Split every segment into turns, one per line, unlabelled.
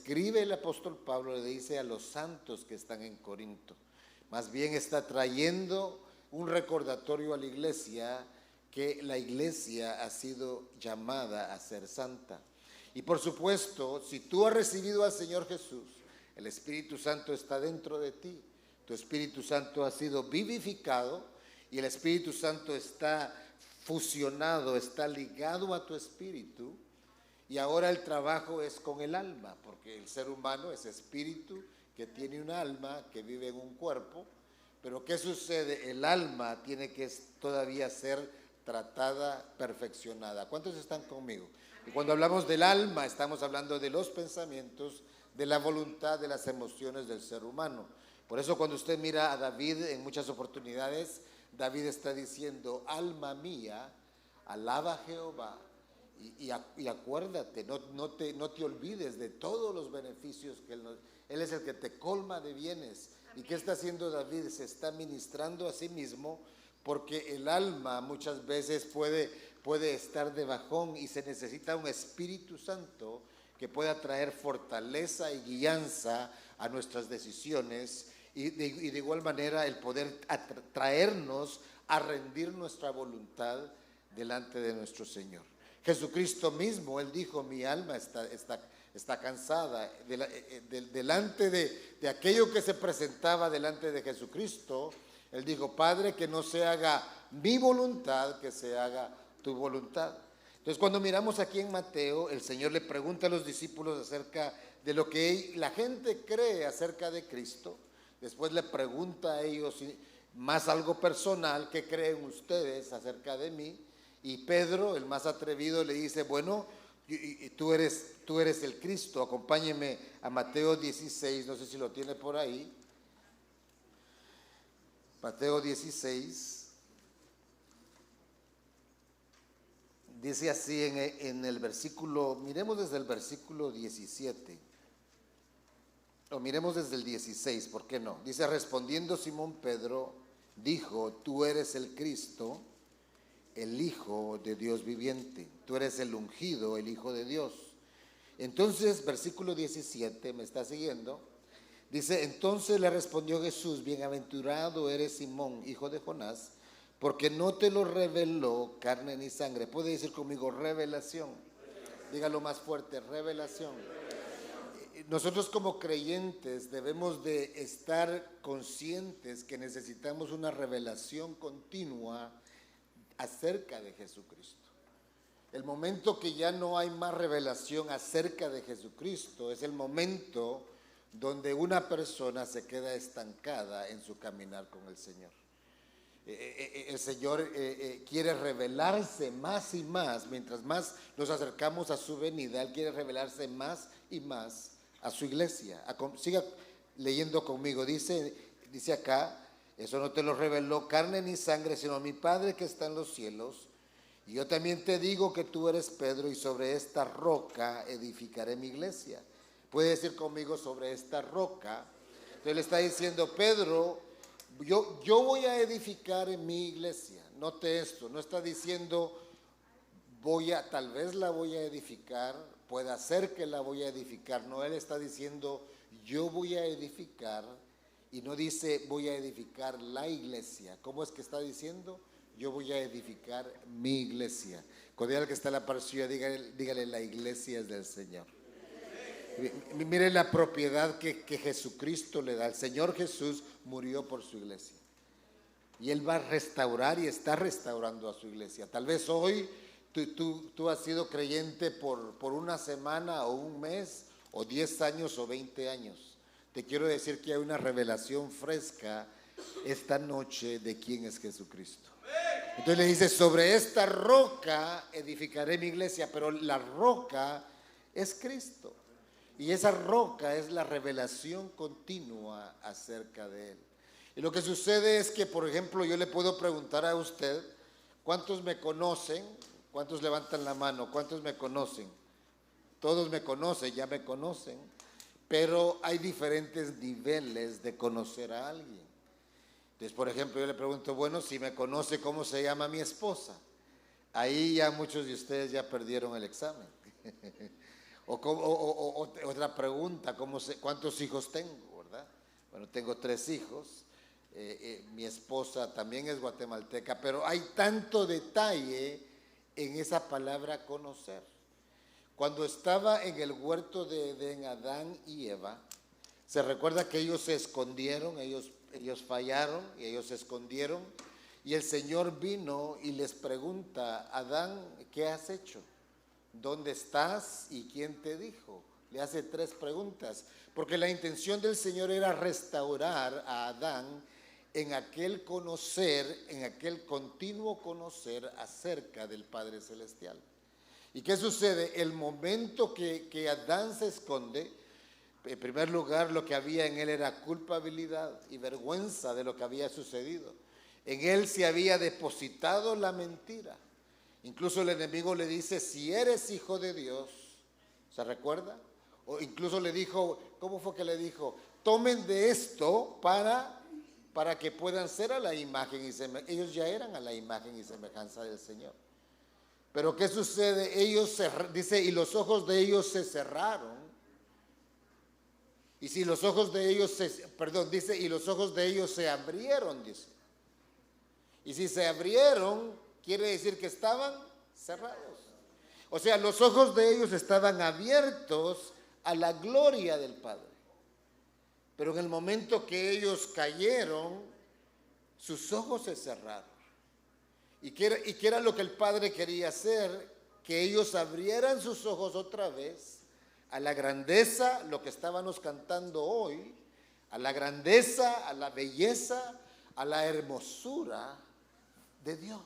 escribe el apóstol Pablo le dice a los santos que están en Corinto. Más bien está trayendo un recordatorio a la iglesia que la iglesia ha sido llamada a ser santa. Y por supuesto, si tú has recibido al Señor Jesús, el Espíritu Santo está dentro de ti. Tu Espíritu Santo ha sido vivificado y el Espíritu Santo está fusionado, está ligado a tu espíritu. Y ahora el trabajo es con el alma, porque el ser humano es espíritu que tiene un alma, que vive en un cuerpo. Pero ¿qué sucede? El alma tiene que todavía ser tratada, perfeccionada. ¿Cuántos están conmigo? Y cuando hablamos del alma, estamos hablando de los pensamientos, de la voluntad, de las emociones del ser humano. Por eso cuando usted mira a David en muchas oportunidades, David está diciendo, alma mía, alaba a Jehová. Y acuérdate, no te olvides de todos los beneficios que Él es el que te colma de bienes. ¿Y qué está haciendo David? Se está ministrando a sí mismo, porque el alma muchas veces puede estar de bajón y se necesita un Espíritu Santo que pueda traer fortaleza y guianza a nuestras decisiones y de igual manera el poder traernos a rendir nuestra voluntad delante de nuestro Señor. Jesucristo mismo, Él dijo, mi alma está cansada. Delante de aquello que se presentaba delante de Jesucristo, Él dijo, Padre, que no se haga mi voluntad, que se haga tu voluntad. Entonces cuando miramos aquí en Mateo, el Señor le pregunta a los discípulos acerca de lo que la gente cree acerca de Cristo. Después le pregunta a ellos más algo personal, ¿qué creen ustedes acerca de mí? Y Pedro, el más atrevido, le dice, bueno, tú eres el Cristo. Acompáñeme a Mateo 16, no sé si lo tiene por ahí. Mateo 16, dice así en el versículo, miremos desde el versículo 17, o miremos desde el 16, ¿por qué no? Dice, respondiendo Simón Pedro, dijo, tú eres el Cristo, el Hijo de Dios viviente, tú eres el ungido, el Hijo de Dios. Entonces, versículo 17, ¿me está siguiendo? Dice, entonces le respondió Jesús, bienaventurado eres Simón, hijo de Jonás, porque no te lo reveló carne ni sangre. Puede decir conmigo, revelación. Dígalo más fuerte, revelación. Nosotros como creyentes debemos de estar conscientes que necesitamos una revelación continua acerca de Jesucristo. El momento que ya no hay más revelación acerca de Jesucristo es el momento donde una persona se queda estancada en su caminar con el Señor. El Señor quiere revelarse más y más, mientras más nos acercamos a su venida, Él quiere revelarse más y más a su iglesia. Siga leyendo conmigo, dice acá, eso no te lo reveló carne ni sangre, sino mi Padre que está en los cielos. Y yo también te digo que tú eres Pedro y sobre esta roca edificaré mi iglesia. Puede decir conmigo sobre esta roca. Entonces le está diciendo, Pedro, yo voy a edificar en mi iglesia. Note esto, no está diciendo tal vez la voy a edificar, puede ser que la voy a edificar. No, él está diciendo yo voy a edificar y no dice voy a edificar la iglesia. ¿Cómo es que está diciendo? Yo voy a edificar mi iglesia. Cordial que está la parcilla, dígale la iglesia es del Señor. Mire la propiedad que Jesucristo le da. El Señor Jesús murió por su iglesia y Él va a restaurar y está restaurando a su iglesia. Tal vez hoy tú has sido creyente por una semana o un mes o 10 años o 20 años. Te quiero decir que hay una revelación fresca esta noche de quién es Jesucristo. Entonces le dice, sobre esta roca edificaré mi iglesia, pero la roca es Cristo. Y esa roca es la revelación continua acerca de Él. Y lo que sucede es que, por ejemplo, yo le puedo preguntar a usted, ¿cuántos me conocen? ¿Cuántos levantan la mano? ¿Cuántos me conocen? Todos me conocen, ya me conocen. Pero hay diferentes niveles de conocer a alguien. Entonces, por ejemplo, yo le pregunto, bueno, si me conoce, ¿cómo se llama mi esposa? Ahí ya muchos de ustedes ya perdieron el examen. Otra pregunta, ¿cuántos hijos tengo, verdad? Bueno, tengo 3 hijos. Mi esposa también es guatemalteca, pero hay tanto detalle en esa palabra conocer. Cuando estaba en el huerto de Edén, Adán y Eva, se recuerda que ellos se escondieron, ellos fallaron y ellos se escondieron. Y el Señor vino y les pregunta: Adán, ¿qué has hecho? ¿Dónde estás y quién te dijo? Le hace 3 preguntas, porque la intención del Señor era restaurar a Adán en aquel conocer, en aquel continuo conocer acerca del Padre Celestial. ¿Y qué sucede? El momento que Adán se esconde, en primer lugar, lo que había en él era culpabilidad y vergüenza de lo que había sucedido. En él se había depositado la mentira. Incluso el enemigo le dice: si eres hijo de Dios, ¿se recuerda? O incluso le dijo, ¿cómo fue que le dijo? Tomen de esto para que puedan ser a la imagen y semejanza. Ellos ya eran a la imagen y semejanza del Señor. Pero ¿qué sucede? Dice, y los ojos de ellos se cerraron. Y si los ojos de ellos dice, y los ojos de ellos se abrieron, dice. Y si se abrieron, quiere decir que estaban cerrados. O sea, los ojos de ellos estaban abiertos a la gloria del Padre. Pero en el momento que ellos cayeron, sus ojos se cerraron. ¿Y qué era lo que el Padre quería hacer? Que ellos abrieran sus ojos otra vez a la grandeza, lo que estábamos cantando hoy, a la grandeza, a la belleza, a la hermosura de Dios.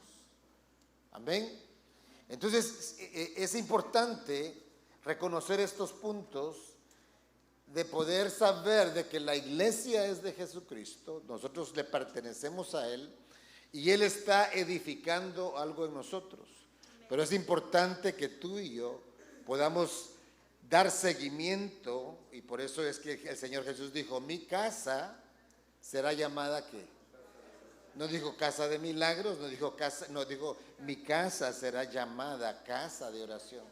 Amén. Entonces es importante reconocer estos puntos, de poder saber de que la iglesia es de Jesucristo, nosotros le pertenecemos a Él y Él está edificando algo en nosotros. Pero es importante que tú y yo podamos dar seguimiento, y por eso es que el Señor Jesús dijo: mi casa será llamada ¿qué? No dijo casa de milagros, no dijo mi casa será llamada casa de oración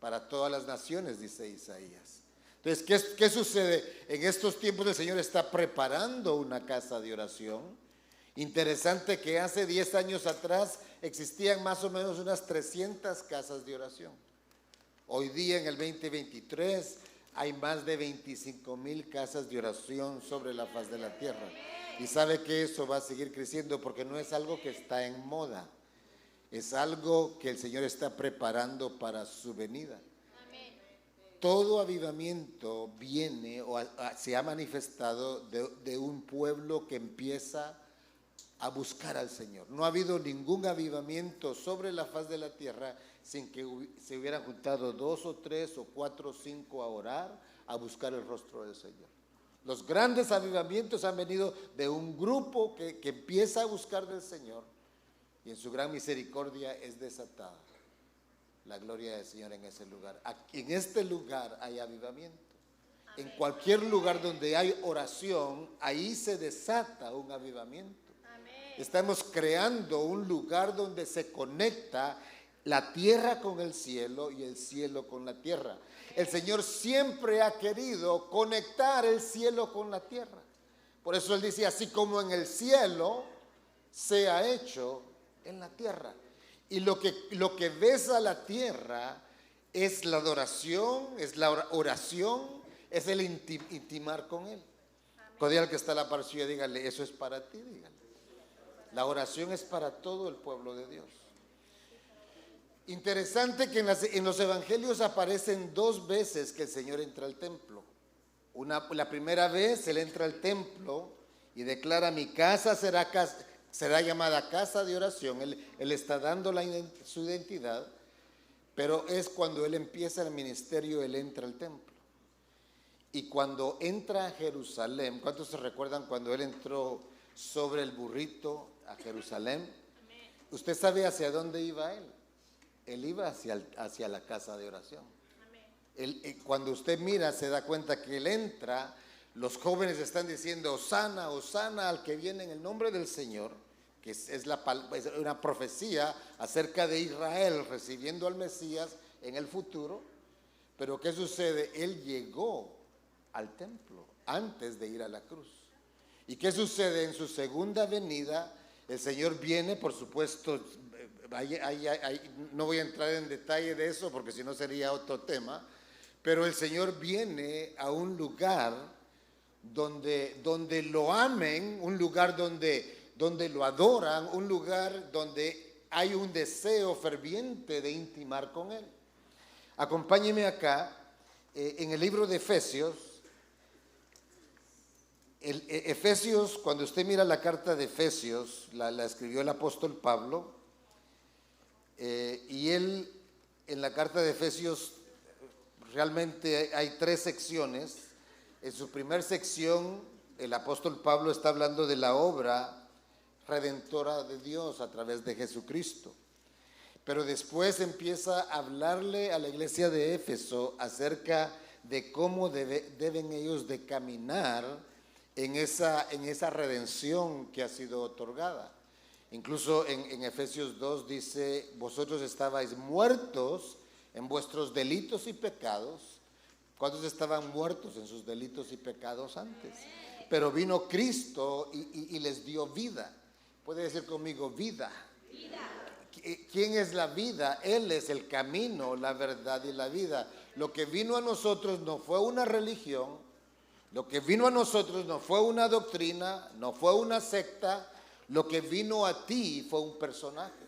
para todas las naciones, dice Isaías. Entonces, ¿qué sucede? En estos tiempos el Señor está preparando una casa de oración. Interesante que hace 10 años atrás existían más o menos unas 300 casas de oración. Hoy día, en el 2023, hay más de 25,000 casas de oración sobre la faz de la tierra. Y sabe que eso va a seguir creciendo, porque no es algo que está en moda, es algo que el Señor está preparando para su venida. Todo avivamiento viene se ha manifestado de un pueblo que empieza a buscar al Señor. No ha habido ningún avivamiento sobre la faz de la tierra sin que se hubieran juntado 2 o 3 o 4 o 5 a orar, a buscar el rostro del Señor. Los grandes avivamientos han venido de un grupo que empieza a buscar del Señor, y en su gran misericordia es desatada la gloria del Señor en ese lugar. Aquí, en este lugar hay avivamiento. En cualquier lugar donde hay oración, ahí se desata un avivamiento. Estamos creando un lugar donde se conecta la tierra con el cielo y el cielo con la tierra. El Señor siempre ha querido conectar el cielo con la tierra. Por eso Él dice: así como en el cielo se ha hecho en la tierra. Y lo que besa la tierra es la adoración, es la oración, es el intimar con Él. Cuando que está a la par suya, dígale: eso es para ti, dígale. La oración es para todo el pueblo de Dios. Interesante que en los evangelios aparecen 2 veces que el Señor entra al templo. La primera vez Él entra al templo y declara: mi casa será llamada casa de oración. Él está dando su identidad, pero es cuando Él empieza el ministerio, Él entra al templo. Y cuando entra a Jerusalén, ¿cuántos se recuerdan cuando Él entró sobre el burrito a Jerusalén? ¿Usted sabe hacia dónde iba Él? Él iba hacia la casa de oración. Cuando usted mira, se da cuenta que Él entra. Los jóvenes están diciendo: Hosana, Hosana al que viene en el nombre del Señor, que es una profecía acerca de Israel recibiendo al Mesías en el futuro. Pero ¿qué sucede? Él llegó al templo antes de ir a la cruz. ¿Y qué sucede en su segunda venida? El Señor viene, por supuesto, no voy a entrar en detalle de eso porque si no sería otro tema, pero el Señor viene a un lugar donde lo amen, un lugar donde lo adoran, un lugar donde hay un deseo ferviente de intimar con Él. Acompáñeme acá, en el libro de Efesios. Efesios, cuando usted mira la carta de Efesios, la escribió el apóstol Pablo, y él en la carta de Efesios realmente hay 3 secciones. En su primera sección el apóstol Pablo está hablando de la obra redentora de Dios a través de Jesucristo. Pero después empieza a hablarle a la iglesia de Éfeso acerca de cómo deben ellos de caminar en esa redención que ha sido otorgada. Incluso en Efesios 2 dice, vosotros estabais muertos en vuestros delitos y pecados. ¿Cuántos estaban muertos en sus delitos y pecados antes? Pero vino Cristo y les dio vida. Puede decir conmigo, vida. ¿Quién es la vida? Él es el camino, la verdad y la vida. Lo que vino a nosotros no fue una religión, lo que vino a nosotros no fue una doctrina, no fue una secta, lo que vino a ti fue un personaje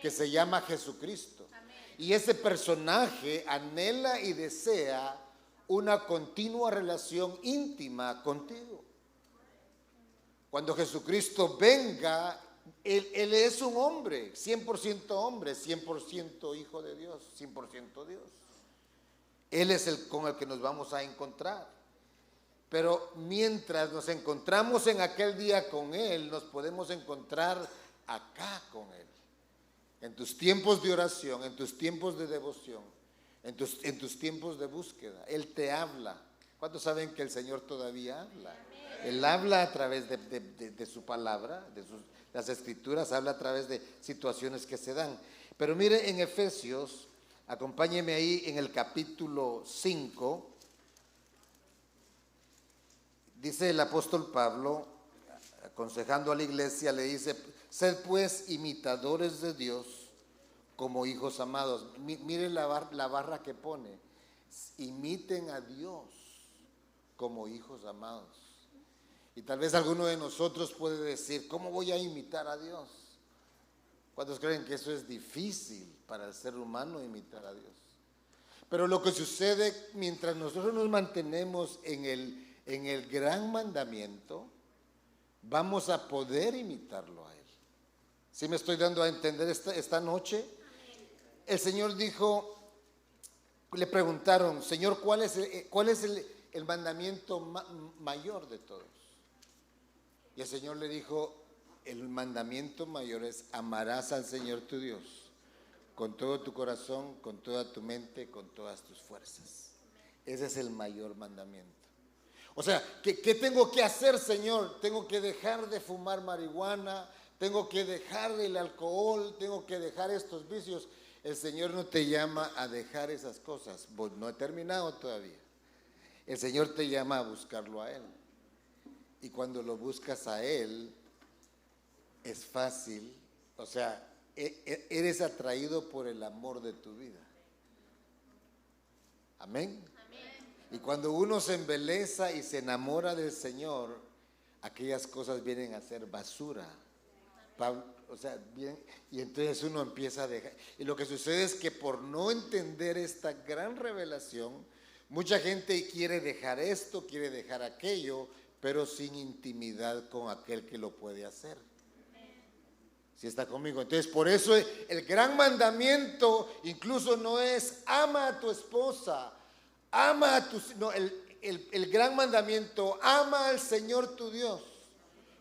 que se llama Jesucristo. Y ese personaje anhela y desea una continua relación íntima contigo. Cuando Jesucristo venga, Él es un hombre, 100% hombre, 100% hijo de Dios, 100% Dios. Él es el con el que nos vamos a encontrar. Pero mientras nos encontramos en aquel día con Él, nos podemos encontrar acá con Él. En tus tiempos de oración, en tus tiempos de devoción, en tus tiempos de búsqueda. Él te habla. ¿Cuántos saben que el Señor todavía habla? Él habla a través de su palabra, las escrituras, habla a través de situaciones que se dan. Pero mire en Efesios, acompáñeme ahí en el capítulo 5, dice el apóstol Pablo, aconsejando a la iglesia, le dice, sed pues imitadores de Dios como hijos amados. Mire la barra que pone, imiten a Dios como hijos amados. Y tal vez alguno de nosotros puede decir, ¿cómo voy a imitar a Dios? ¿Cuántos creen que eso es difícil para el ser humano, imitar a Dios? Pero lo que sucede mientras nosotros nos mantenemos en el gran mandamiento, vamos a poder imitarlo a Él. ¿Sí me estoy dando a entender esta noche? El Señor dijo, le preguntaron, Señor, ¿cuál es el mandamiento mayor de todos? Y el Señor le dijo, el mandamiento mayor es amarás al Señor tu Dios con todo tu corazón, con toda tu mente, con todas tus fuerzas. Ese es el mayor mandamiento. O sea, ¿qué tengo que hacer, Señor? Tengo que dejar de fumar marihuana, tengo que dejar el alcohol, tengo que dejar estos vicios. El Señor no te llama a dejar esas cosas. No he terminado todavía. El Señor te llama a buscarlo a Él. Y cuando lo buscas a Él, es fácil, o sea, eres atraído por el amor de tu vida. Amén. Y cuando uno se embeleza y se enamora del Señor, aquellas cosas vienen a ser basura. O sea, y entonces uno empieza a dejar. Y lo que sucede es que por no entender esta gran revelación, mucha gente quiere dejar esto, quiere dejar aquello, pero sin intimidad con aquel que lo puede hacer. ¿Sí está conmigo? Entonces, por eso el gran mandamiento incluso no es ama a tu esposa, ama a tus... No, el gran mandamiento, ama al Señor tu Dios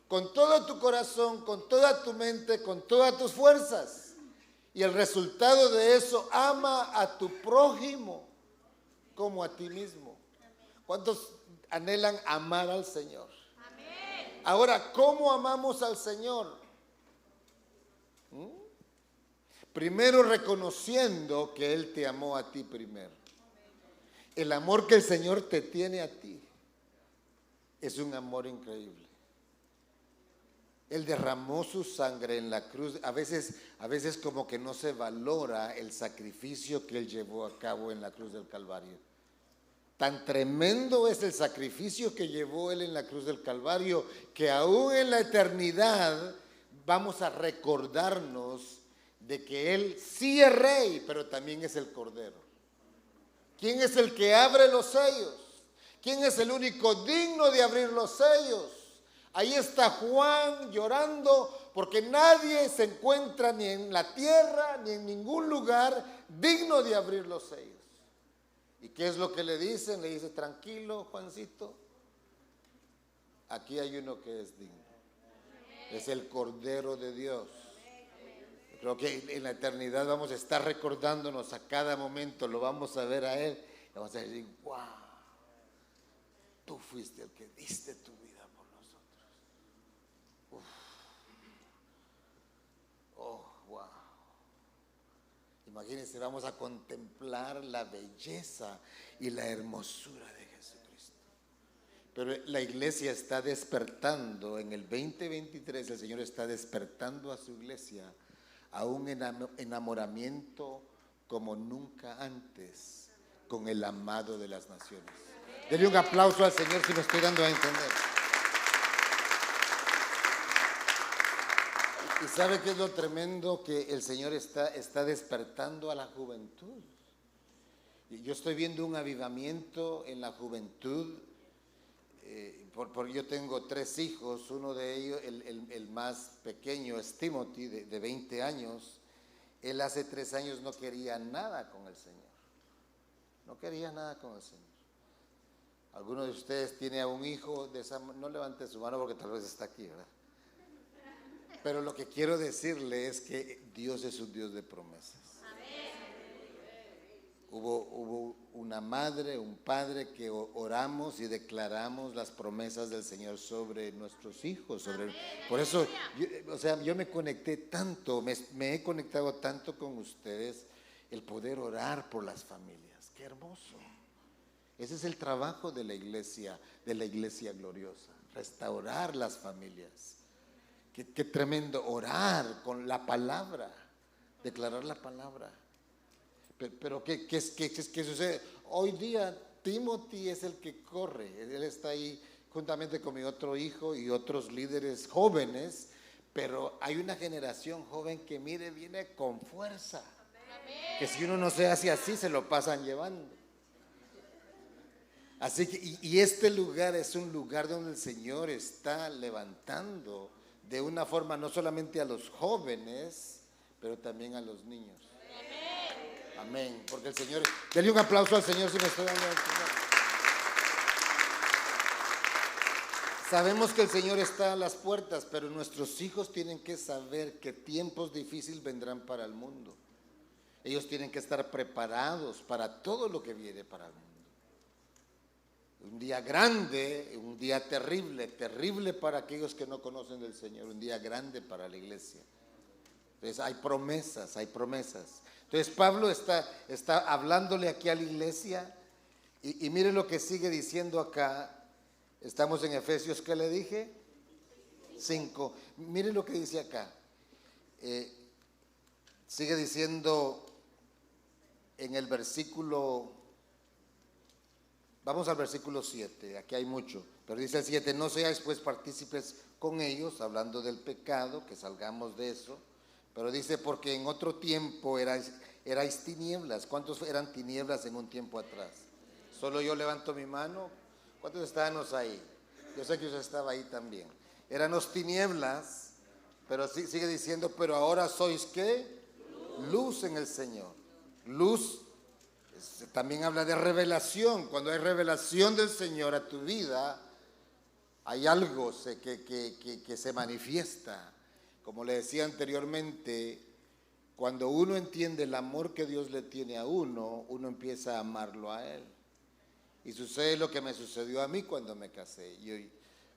con todo tu corazón, con toda tu mente, con todas tus fuerzas. Y el resultado de eso, ama a tu prójimo como a ti mismo. ¿Cuántos anhelan amar al Señor? Amén. Ahora, ¿cómo amamos al Señor? Primero reconociendo que Él te amó a ti primero. El amor que el Señor te tiene a ti es un amor increíble. Él derramó su sangre en la cruz. A veces como que no se valora el sacrificio que Él llevó a cabo en la cruz del Calvario. Tan tremendo es el sacrificio que llevó Él en la cruz del Calvario, que aún en la eternidad vamos a recordarnos de que Él sí es Rey, pero también es el Cordero. ¿Quién es el que abre los sellos? ¿Quién es el único digno de abrir los sellos? Ahí está Juan llorando porque nadie se encuentra ni en la tierra ni en ningún lugar digno de abrir los sellos. ¿Y qué es lo que le dicen? Le dice, tranquilo, Juancito, aquí hay uno que es digno. Es el Cordero de Dios. Creo que en la eternidad vamos a estar recordándonos a cada momento, lo vamos a ver a Él y vamos a decir, wow, tú fuiste el que diste tu vida por nosotros. Uf. Oh, wow. Imagínense, vamos a contemplar la belleza y la hermosura de Jesucristo. Pero la iglesia está despertando, en el 2023 el Señor está despertando a su iglesia a un enamoramiento como nunca antes con el amado de las naciones. Denle un aplauso al Señor si me estoy dando a entender. ¿Y sabe qué es lo tremendo? Que el Señor está despertando a la juventud. Yo estoy viendo un avivamiento en la juventud. Yo tengo 3 hijos, uno de ellos, el más pequeño es Timothy, de 20 años. Él hace 3 años no quería nada con el Señor. No quería nada con el Señor. ¿Alguno de ustedes tiene a un hijo de esa? No levante su mano porque tal vez está aquí, ¿verdad? Pero lo que quiero decirle es que Dios es un Dios de promesas. Hubo una madre, un padre que oramos y declaramos las promesas del Señor sobre nuestros hijos. Por eso, yo me conecté tanto, me he conectado tanto con ustedes, el poder orar por las familias. ¡Qué hermoso! Ese es el trabajo de la iglesia gloriosa, restaurar las familias. Qué tremendo, orar con la palabra, declarar la palabra. Pero ¿qué sucede? Hoy día Timothy es el que corre. Él está ahí juntamente con mi otro hijo y otros líderes jóvenes, pero hay una generación joven que viene con fuerza. Que si uno no se hace así, se lo pasan llevando. Así que, y este lugar es un lugar donde el Señor está levantando de una forma no solamente a los jóvenes, pero también a los niños. Amén. Porque el Señor, denle un aplauso al Señor si me estoy dando a entender. Sabemos que el Señor está a las puertas, pero nuestros hijos tienen que saber que tiempos difíciles vendrán para el mundo. Ellos tienen que estar preparados para todo lo que viene para el mundo. Un día grande, un día terrible, terrible para aquellos que no conocen del Señor, un día grande para la iglesia. Entonces hay promesas, hay promesas. Entonces Pablo está hablándole aquí a la iglesia y mire lo que sigue diciendo acá. Estamos en Efesios, ¿qué le dije? 5. Mire lo que dice acá. Sigue diciendo en el versículo, vamos al versículo 7, aquí hay mucho, pero dice el 7, no seáis pues partícipes con ellos, hablando del pecado, que salgamos de eso. Pero dice, porque en otro tiempo erais tinieblas. ¿Cuántos eran tinieblas en un tiempo atrás? Solo yo levanto mi mano. ¿Cuántos estábamos ahí? Yo sé que usted estaba ahí también. Éramos tinieblas, pero sigue diciendo, pero ahora sois ¿qué? Luz en el Señor. Luz también habla de revelación. Cuando hay revelación del Señor a tu vida, hay algo que se manifiesta. Como le decía anteriormente, cuando uno entiende el amor que Dios le tiene a uno empieza a amarlo a Él. Y sucede lo que me sucedió a mí cuando me casé.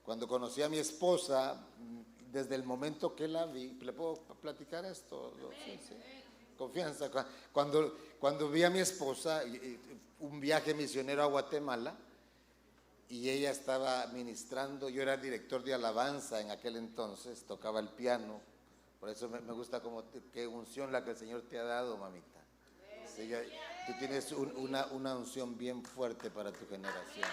Cuando conocí a mi esposa, desde el momento que la vi, ¿le puedo platicar esto? Sí. confianza. Cuando vi a mi esposa, un viaje misionero a Guatemala, y ella estaba ministrando, yo era director de alabanza en aquel entonces, tocaba el piano, por eso me gusta como qué unción la que el Señor te ha dado, mamita. Sí, tú tienes una unción bien fuerte para tu generación.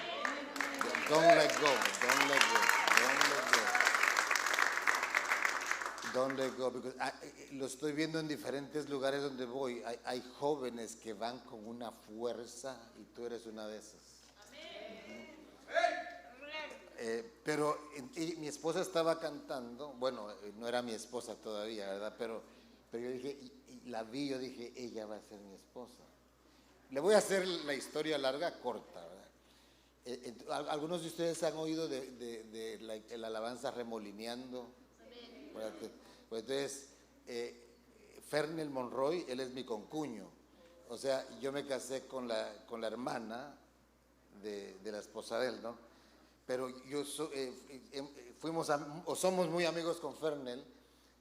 Don't let go, don't let go, don't let go. Don't let go, because lo estoy viendo en diferentes lugares donde voy. Hay jóvenes que van con una fuerza y tú eres una de esas. Pero mi esposa estaba cantando, bueno, no era mi esposa todavía, ¿verdad? Pero yo dije, y la vi, yo dije, ella va a ser mi esposa. Le voy a hacer la historia larga, corta, ¿verdad? Algunos de ustedes han oído de la alabanza Remolineando. Pues entonces, Fernel Monroy, él es mi concuño. O sea, yo me casé con la hermana de la esposa de él, ¿no? Pero somos muy amigos con Fernel,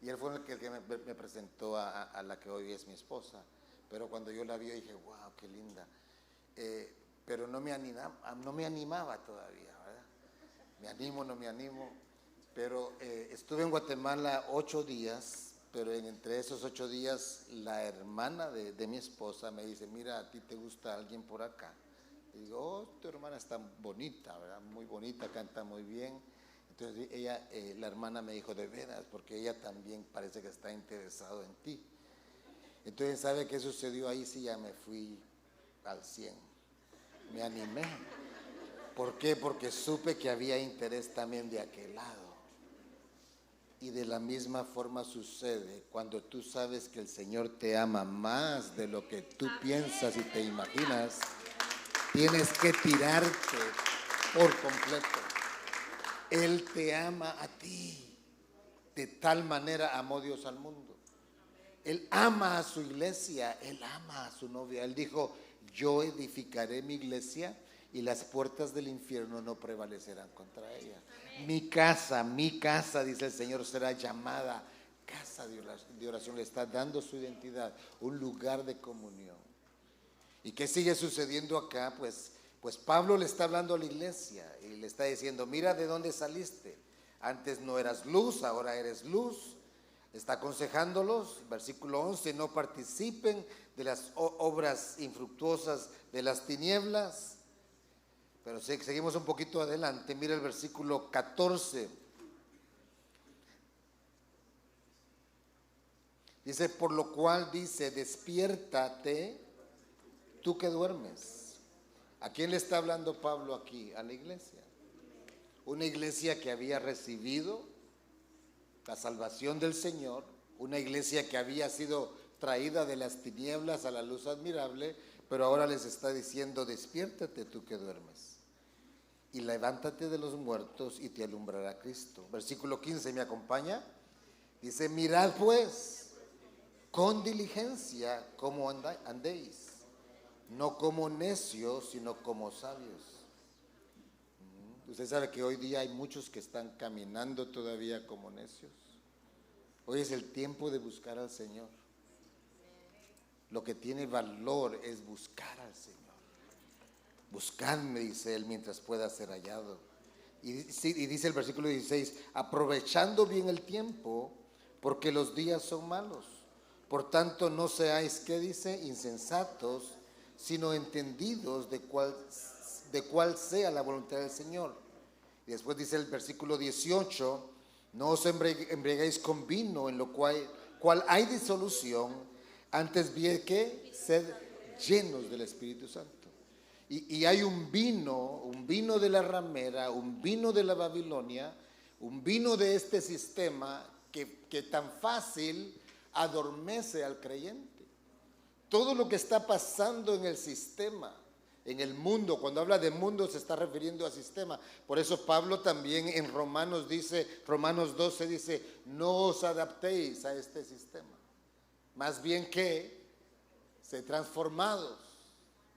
y él fue el que me presentó a la que hoy es mi esposa. Pero cuando yo la vi, dije, wow, qué linda. Pero no me animaba todavía, ¿verdad? No me animo. Pero estuve en Guatemala 8 días, pero entre esos 8 días, la hermana de mi esposa me dice, mira, a ti te gusta alguien por acá. Y digo, oh, tu hermana está bonita, ¿verdad? Muy bonita, canta muy bien. Entonces la hermana me dijo, de veras, porque ella también parece que está interesado en ti. Entonces, ¿sabe qué sucedió ahí? Sí, ya me fui al 100. Me animé. ¿Por qué? Porque supe que había interés también de aquel lado. Y de la misma forma sucede cuando tú sabes que el Señor te ama más de lo que tú piensas y te imaginas. Tienes que tirarte por completo. Él te ama a ti. De tal manera amó Dios al mundo. Él ama a su iglesia, Él ama a su novia. Él dijo, yo edificaré mi iglesia y las puertas del infierno no prevalecerán contra ella. Mi casa, dice el Señor, será llamada casa de oración. Le está dando su identidad, un lugar de comunión. ¿Y qué sigue sucediendo acá? Pues Pablo le está hablando a la iglesia y le está diciendo, mira de dónde saliste. Antes no eras luz, ahora eres luz. Está aconsejándolos, versículo 11, no participen de las obras infructuosas de las tinieblas. Pero seguimos un poquito adelante, mira el versículo 14. Dice, por lo cual dice, despiértate, tú que duermes. ¿A quién le está hablando Pablo aquí? A la iglesia. Una iglesia que había recibido la salvación del Señor, una iglesia que había sido traída de las tinieblas a la luz admirable, pero ahora les está diciendo, despiértate tú que duermes, y levántate de los muertos y te alumbrará Cristo. Versículo 15, ¿me acompaña? Dice, mirad pues con diligencia cómo andéis, no como necios, sino como sabios. Usted sabe que hoy día hay muchos que están caminando todavía como necios. Hoy es el tiempo de buscar al Señor. Lo que tiene valor es buscar al Señor. Buscadme, dice Él, mientras pueda ser hallado. Y dice el versículo 16, aprovechando bien el tiempo, porque los días son malos. Por tanto, no seáis, ¿qué dice? Insensatos, sino entendidos de cuál sea la voluntad del Señor. Y después dice el versículo 18, no os embriaguéis con vino, en lo cual hay disolución, antes bien que sed llenos del Espíritu Santo. Y hay un vino de la ramera, un vino de la Babilonia, un vino de este sistema que tan fácil adormece al creyente. Todo lo que está pasando en el sistema, en el mundo, cuando habla de mundo se está refiriendo al sistema. Por eso Pablo también en Romanos 12 dice, no os adaptéis a este sistema, más bien que se transformados,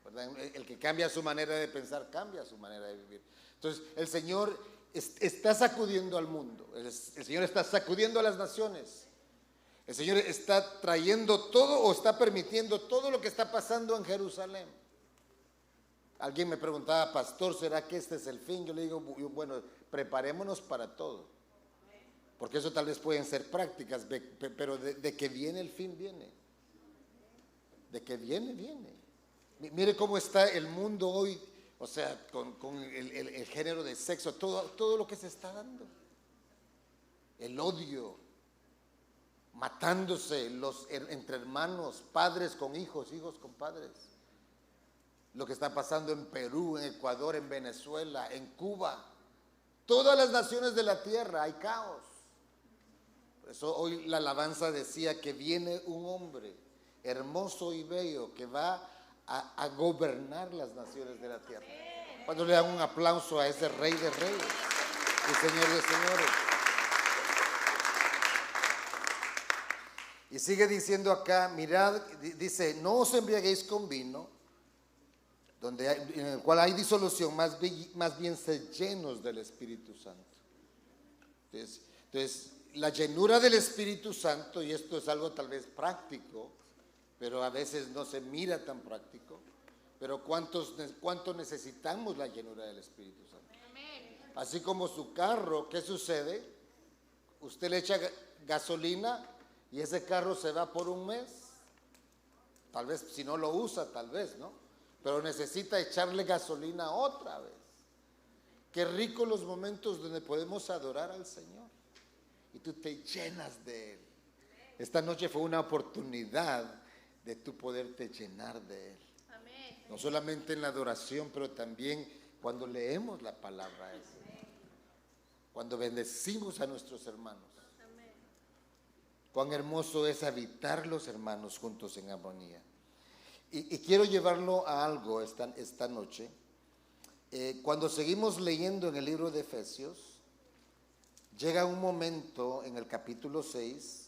¿verdad? El que cambia su manera de pensar, cambia su manera de vivir. Entonces el Señor está sacudiendo al mundo, el Señor está sacudiendo a las naciones. El Señor está trayendo todo o está permitiendo todo lo que está pasando en Jerusalén. Alguien me preguntaba, pastor, ¿será que este es el fin? Yo le digo, bueno, preparémonos para todo. Porque eso tal vez pueden ser prácticas, pero de que viene el fin, viene. De que viene, viene. Mire cómo está el mundo hoy, o sea, con el género de sexo, todo lo que se está dando. El odio, matándose entre hermanos, padres con hijos, hijos con padres. Lo que está pasando en Perú, en Ecuador, en Venezuela, en Cuba. Todas las naciones de la tierra hay caos. Por eso hoy la alabanza decía que viene un hombre hermoso y bello que va a gobernar las naciones de la tierra. Cuando le dan un aplauso a ese Rey de Reyes y Señor de Señores. Y sigue diciendo acá, mirad, dice, no os embriaguéis con vino, en el cual hay disolución, más bien sed llenos del Espíritu Santo. Entonces, la llenura del Espíritu Santo, y esto es algo tal vez práctico, pero a veces no se mira tan práctico, pero ¿cuánto necesitamos la llenura del Espíritu Santo? Así como su carro, ¿qué sucede? Usted le echa gasolina y ese carro se va por un mes, tal vez si no lo usa, tal vez, ¿no? Pero necesita echarle gasolina otra vez. Qué rico los momentos donde podemos adorar al Señor y tú te llenas de Él. Esta noche fue una oportunidad de tú poderte llenar de Él. No solamente en la adoración, pero también cuando leemos la palabra de Él. Cuando bendecimos a nuestros hermanos. Cuán hermoso es habitar los hermanos juntos en armonía. Y quiero llevarlo a algo esta noche. Cuando seguimos leyendo en el libro de Efesios, llega un momento en el capítulo 6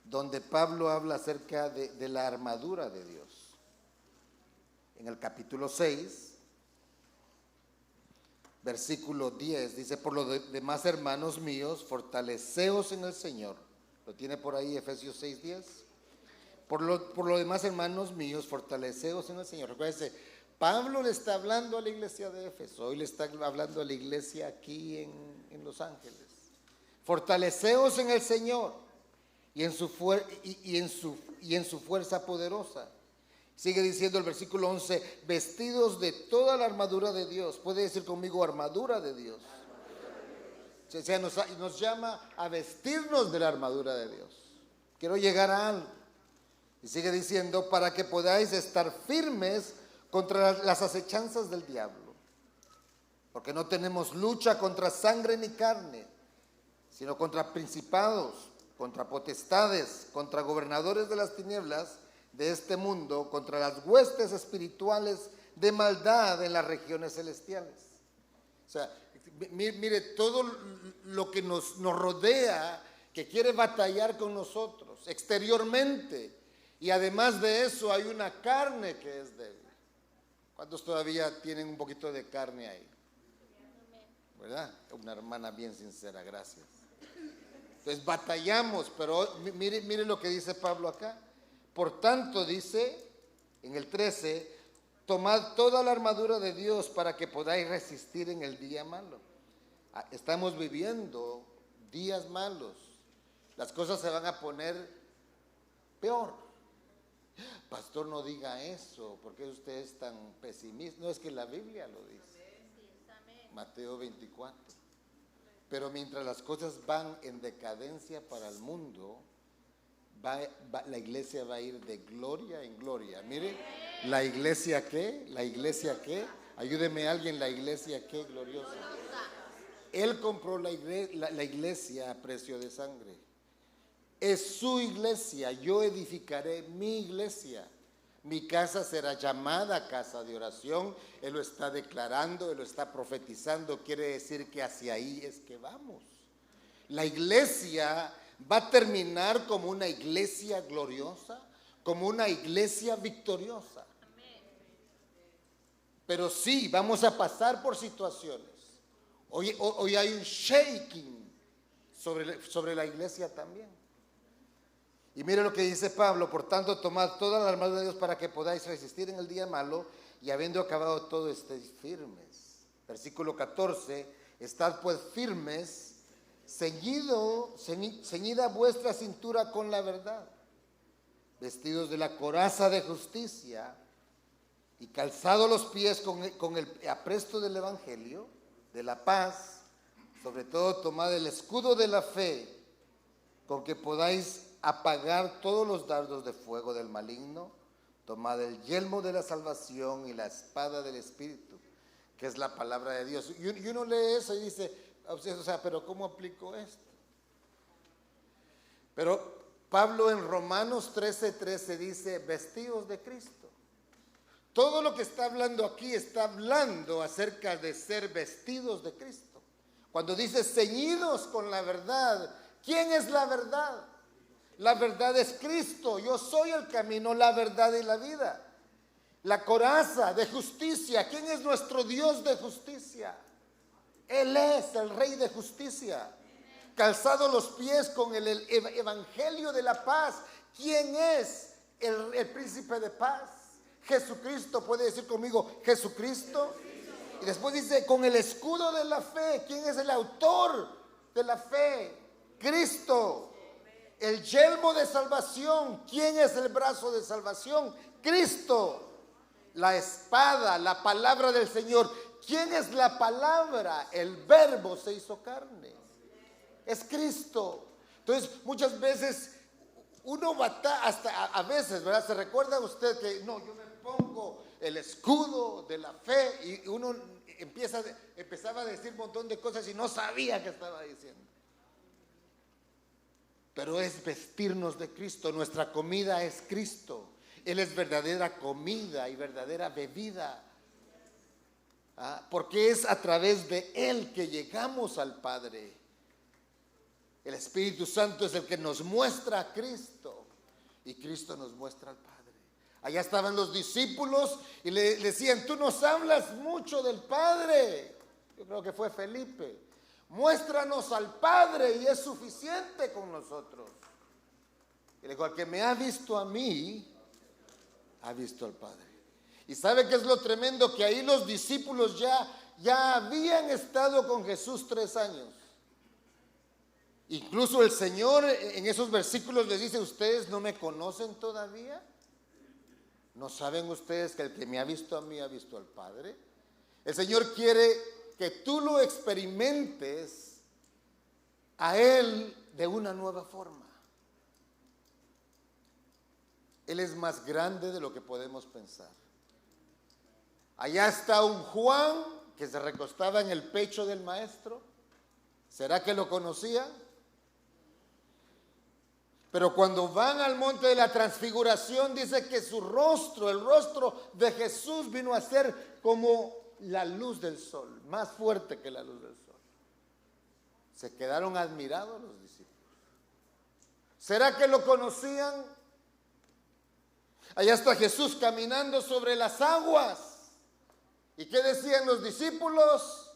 donde Pablo habla acerca de la armadura de Dios. En el capítulo 6, versículo 10, dice, por lo demás, hermanos míos, fortaleceos en el Señor. ¿Lo tiene por ahí Efesios 6, 10? Por lo demás, hermanos míos, fortaleceos en el Señor. Recuérdense, Pablo le está hablando a la iglesia de Éfeso, hoy le está hablando a la iglesia aquí en Los Ángeles. Fortaleceos en el Señor y en su fuerza poderosa. Sigue diciendo el versículo 11, vestidos de toda la armadura de Dios. Puede decir conmigo, armadura de Dios. O sea, nos llama a vestirnos de la armadura de Dios. Quiero llegar a algo. Y sigue diciendo, para que podáis estar firmes contra las acechanzas del diablo. Porque no tenemos lucha contra sangre ni carne, sino contra principados, contra potestades, contra gobernadores de las tinieblas de este mundo, contra las huestes espirituales de maldad en las regiones celestiales. O sea, mire todo lo que nos rodea, que quiere batallar con nosotros exteriormente. Y además de eso hay una carne que es débil. ¿Cuántos todavía tienen un poquito de carne ahí? ¿Verdad? Una hermana bien sincera, gracias. Entonces batallamos, pero mire lo que dice Pablo acá. Por tanto, dice en el 13, tomad toda la armadura de Dios para que podáis resistir en el día malo. Estamos viviendo días malos. Las cosas se van a poner peor. Pastor, no diga eso, porque usted es tan pesimista. No, es que la Biblia lo dice. Mateo 24. Pero mientras las cosas van en decadencia para el mundo, la iglesia va a ir de gloria en gloria. Mire, la iglesia ¿qué? La iglesia ¿qué? Ayúdeme alguien, la iglesia ¿qué? Gloriosa. Él compró la iglesia a precio de sangre. Es su iglesia, yo edificaré mi iglesia. Mi casa será llamada casa de oración. Él lo está declarando, él lo está profetizando. Quiere decir que hacia ahí es que vamos. La iglesia va a terminar como una iglesia gloriosa, como una iglesia victoriosa. Pero sí, vamos a pasar por situaciones. Hoy hay un shaking sobre la iglesia también. Y mire lo que dice Pablo: por tanto, tomad toda la armadura de Dios para que podáis resistir en el día malo, y habiendo acabado todo, estéis firmes. Versículo 14: estad pues firmes, ceñida vuestra cintura con la verdad, vestidos de la coraza de justicia, y calzados los pies con el apresto del evangelio de la paz. Sobre todo, tomad el escudo de la fe, con que podáis apagar todos los dardos de fuego del maligno. Tomad el yelmo de la salvación y la espada del Espíritu, que es la palabra de Dios. Y uno lee eso y dice, o sea, pero ¿cómo aplico esto? Pero Pablo en Romanos 13:13 dice, vestidos de Cristo. Todo lo que está hablando aquí está hablando acerca de ser vestidos de Cristo. Cuando dice ceñidos con la verdad, ¿quién es la verdad? La verdad es Cristo. Yo soy el camino, la verdad y la vida. La coraza de justicia. ¿Quién es nuestro Dios de justicia? Él es el Rey de justicia. Calzado los pies con el evangelio de la paz. ¿Quién es el príncipe de paz? Jesucristo. Puede decir conmigo, Jesucristo. Y después dice, con el escudo de la fe. ¿Quién es el autor de la fe? Cristo. El yelmo de salvación. ¿Quién es el brazo de salvación? Cristo. La espada, la palabra del Señor. ¿Quién es la palabra? El verbo se hizo carne. Es Cristo. Entonces, muchas veces uno batalla, hasta a veces, ¿verdad? ¿Se recuerda usted que no, yo me pongo el escudo de la fe? Y uno empezaba a decir un montón de cosas y no sabía qué estaba diciendo. Pero es vestirnos de Cristo. Nuestra comida es Cristo. Él es verdadera comida y verdadera bebida. Porque es a través de Él que llegamos al Padre. El Espíritu Santo es el que nos muestra a Cristo. Y Cristo nos muestra al Padre. Allá estaban los discípulos y le decían, tú nos hablas mucho del Padre. Yo creo que fue Felipe. Muéstranos al Padre y es suficiente con nosotros. Y le dijo, al que me ha visto a mí, ha visto al Padre. Y ¿sabe qué es lo tremendo? Que ahí los discípulos ya habían estado con Jesús 3 años. Incluso el Señor en esos versículos les dice, ¿ustedes no me conocen todavía? ¿No saben ustedes que el que me ha visto a mí ha visto al Padre? El Señor quiere que tú lo experimentes a Él de una nueva forma. Él es más grande de lo que podemos pensar. Allá está un Juan que se recostaba en el pecho del maestro. ¿Será que lo conocía? Pero cuando van al monte de la transfiguración, dice que su rostro, el rostro de Jesús vino a ser como la luz del sol, más fuerte que la luz del sol. Se quedaron admirados los discípulos. ¿Será que lo conocían? Allá está Jesús caminando sobre las aguas. ¿Y qué decían los discípulos?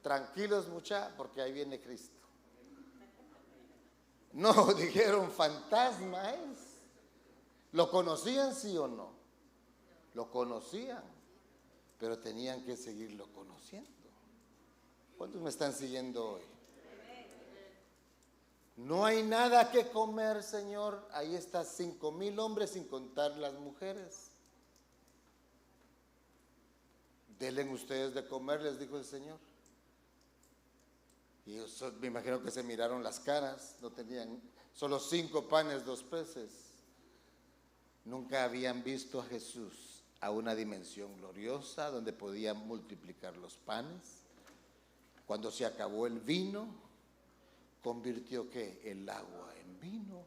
Tranquilos, muchachos, porque ahí viene Cristo. No, dijeron, fantasma es. ¿Lo conocían, sí o no? Lo conocían, pero tenían que seguirlo conociendo. ¿Cuántos me están siguiendo hoy? No hay nada que comer, Señor. Ahí está 5,000 hombres sin contar las mujeres. Denle ustedes de comer, les dijo el Señor. Y ellos, me imagino que se miraron las caras. No tenían, solo 5 panes, 2 peces. Nunca habían visto a Jesús a una dimensión gloriosa donde podían multiplicar los panes. Cuando se acabó el vino, convirtió ¿qué? El agua en vino.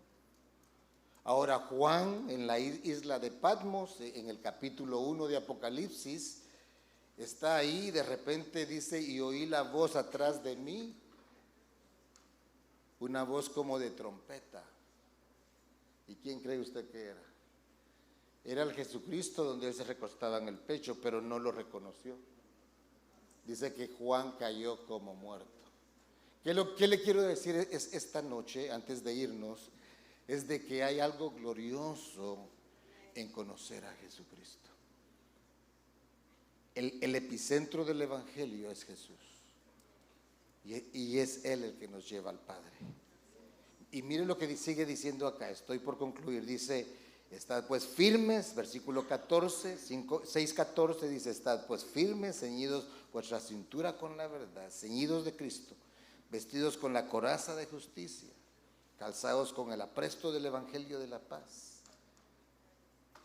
Ahora Juan en la isla de Patmos, en el capítulo 1 de Apocalipsis, está ahí y de repente dice, y oí la voz atrás de mí, una voz como de trompeta. ¿Y quién cree usted que era? Era el Jesucristo donde él se recostaba en el pecho, pero no lo reconoció. Dice que Juan cayó como muerto. ¿Qué le quiero decir esta noche, antes de irnos? es de que hay algo glorioso en conocer a Jesucristo. El epicentro del Evangelio es Jesús. Y es Él el que nos lleva al Padre. Y miren lo que sigue diciendo acá, estoy por concluir. Dice, estad pues firmes, versículo 14, 6:14 dice, estad pues firmes, ceñidos vuestra cintura con la verdad, ceñidos de Cristo, vestidos con la coraza de justicia, calzados con el apresto del Evangelio de la paz.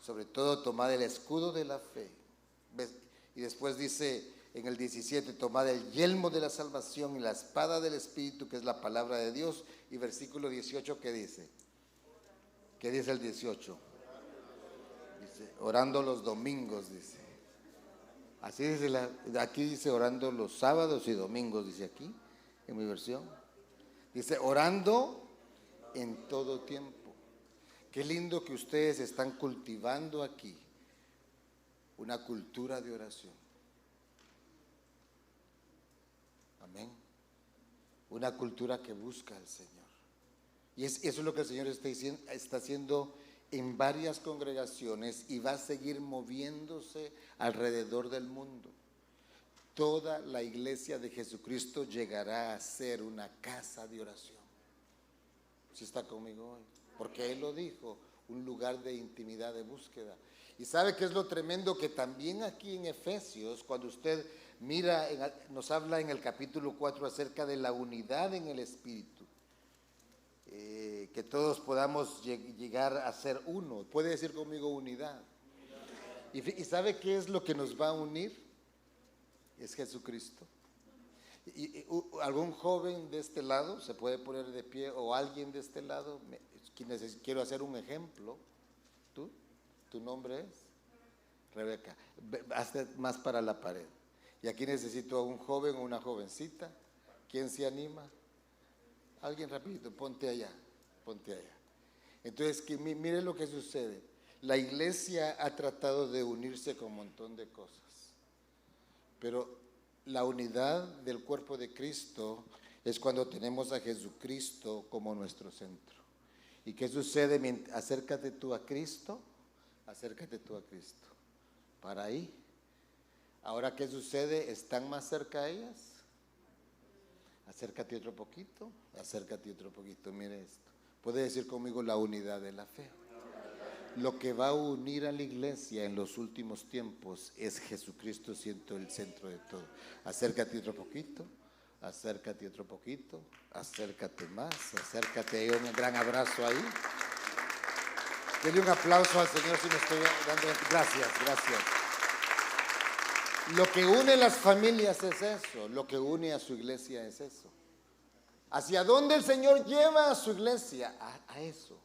Sobre todo tomad el escudo de la fe. Y después dice en el 17, tomad el yelmo de la salvación y la espada del Espíritu, que es la palabra de Dios. Y versículo 18, ¿qué dice? ¿Qué dice el 18? Dice, orando los domingos, dice. Así dice, aquí dice orando los sábados y domingos, dice aquí, en mi versión. Dice, orando en todo tiempo. Qué lindo que ustedes están cultivando aquí una cultura de oración. Amén. Una cultura que busca al Señor. Y eso es lo que el Señor está haciendo en varias congregaciones y va a seguir moviéndose alrededor del mundo. Toda la iglesia de Jesucristo llegará a ser una casa de oración. ¿Sí está conmigo hoy? Porque Él lo dijo, un lugar de intimidad, de búsqueda. Y sabe que es lo tremendo que también aquí en Efesios, cuando usted mira, nos habla en el capítulo 4 acerca de la unidad en el Espíritu. Que todos podamos llegar a ser uno. Puede decir conmigo unidad. ¿Y sabe qué es lo que nos va a unir? Es Jesucristo. ¿Algún joven de este lado se puede poner de pie o alguien de este lado? Quiero hacer un ejemplo. ¿Tú? ¿Tu nombre es? Rebeca. Hazte más para la pared. Y aquí necesito a un joven o una jovencita. ¿Quién se anima? Alguien rapidito, ponte allá. Entonces, mire lo que sucede. La iglesia ha tratado de unirse con un montón de cosas. Pero la unidad del cuerpo de Cristo es cuando tenemos a Jesucristo como nuestro centro. ¿Y qué sucede? Acércate tú a Cristo. Para ahí. Ahora, ¿qué sucede? ¿Están más cerca ellas? Acércate otro poquito. Mire esto. Puede decir conmigo la unidad de la fe. Lo que va a unir a la iglesia en los últimos tiempos es Jesucristo siendo el centro de todo. Acércate otro poquito. Acércate más. Hay un gran abrazo ahí. Denle un aplauso al Señor si me estoy dando. Gracias. Lo que une las familias es eso. Lo que une a su iglesia es eso. ¿Hacia dónde el Señor lleva a su iglesia? A eso.